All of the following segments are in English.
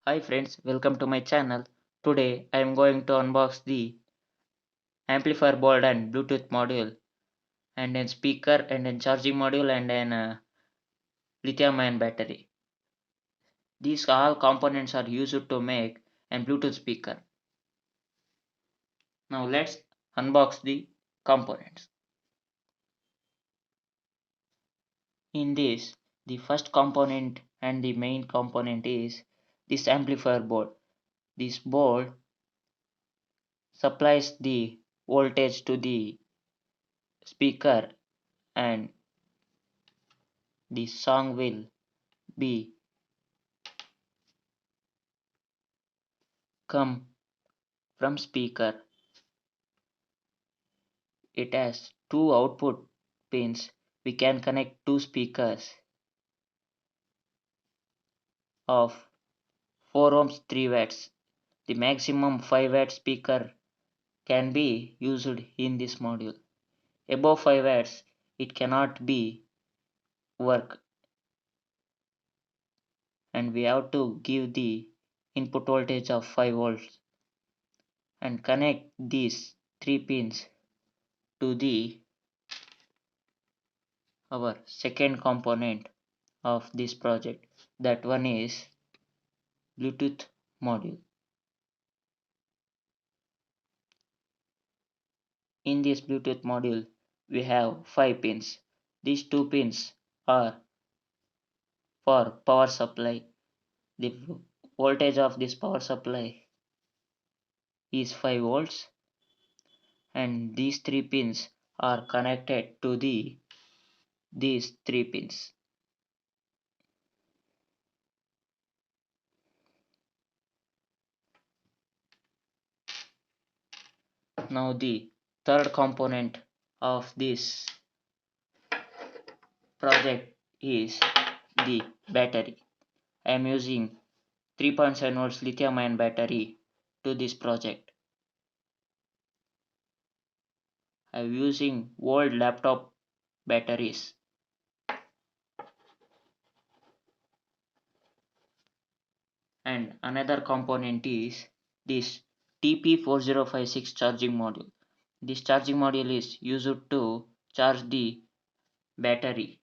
Hi friends, welcome to my channel. Today I am going to unbox the amplifier board and Bluetooth module and a speaker and a charging module and an lithium ion battery. These all components are used to make a Bluetooth speaker. Now let's unbox the components. In this, the first component and the main component is this amplifier board. This board supplies the voltage to the speaker and the song will be come from speaker. It has two output pins. We can connect two speakers of 4 ohms 3 watts. The maximum 5 watt speaker can be used in this module. Above 5 watts it cannot be work, and we have to give the input voltage of 5 volts and connect these 3 pins to the our second component of this project. That one is Bluetooth module. In this Bluetooth module, we have 5 pins. These 2 pins are for power supply. The voltage of this power supply is 5 volts, and these 3 pins are connected to these 3 pins. Now the third component of this project is the battery. I am using 3.7 volts lithium ion battery to this project. I am using old laptop batteries. And another component is this TP4056 charging module. This charging module is used to charge the battery.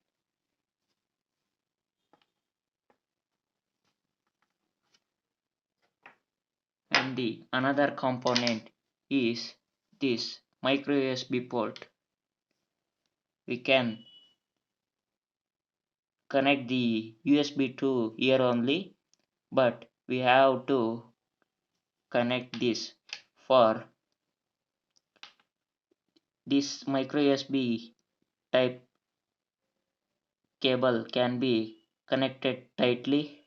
And the another component is this micro USB port. We can connect the USB to here only, but we have to connect this. For this micro USB type cable can be connected tightly,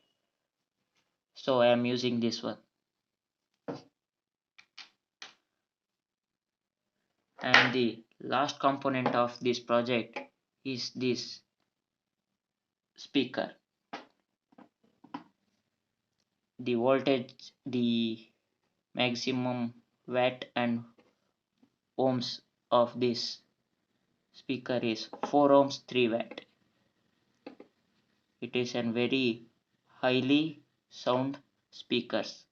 so I am using this one. And the last component of this project is this speaker. The voltage, the maximum watt and ohms of this speaker is 4 ohms 3 watt. It is a very highly sound speakers.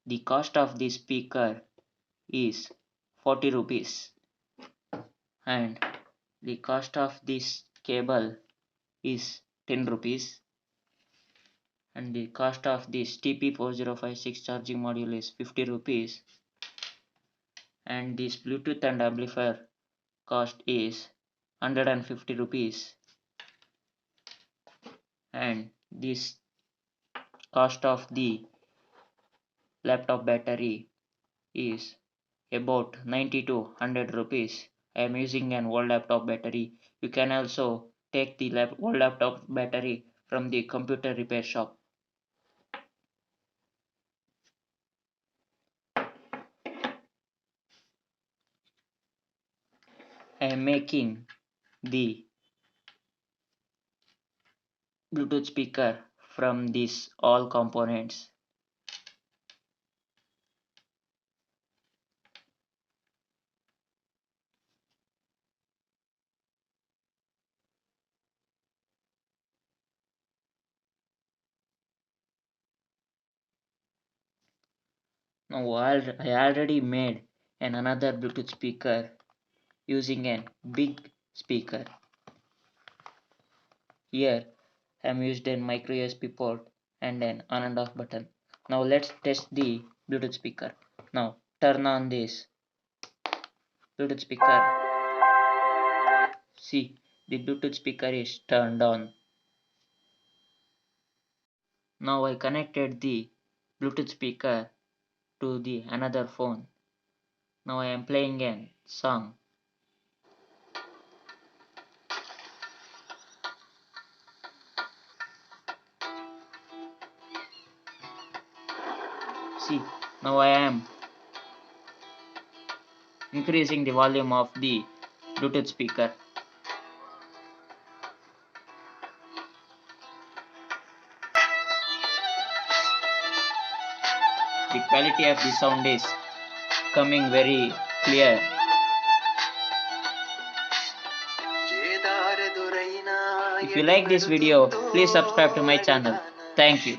The cost of this speaker is 40 rupees, and the cost of this cable is 10 rupees, and the cost of this TP4056 charging module is 50 rupees, and this Bluetooth and amplifier cost is 150 rupees, and this cost of the laptop battery is about 90 to 100 rupees. I am using an old laptop battery. You can also take the old laptop battery from the computer repair shop. I am making the Bluetooth speaker from these all components. Now I already made another Bluetooth speaker using a big speaker. Here I am used a micro USB port and an on and off button. Now let's test the Bluetooth speaker. Now turn on this Bluetooth speaker. See, the Bluetooth speaker is turned on. Now I connected the Bluetooth speaker to the another phone. Now I am playing a song. See, now I am increasing the volume of the Bluetooth speaker. The quality of the sound is coming very clear. If you like this video, please subscribe to my channel. Thank you.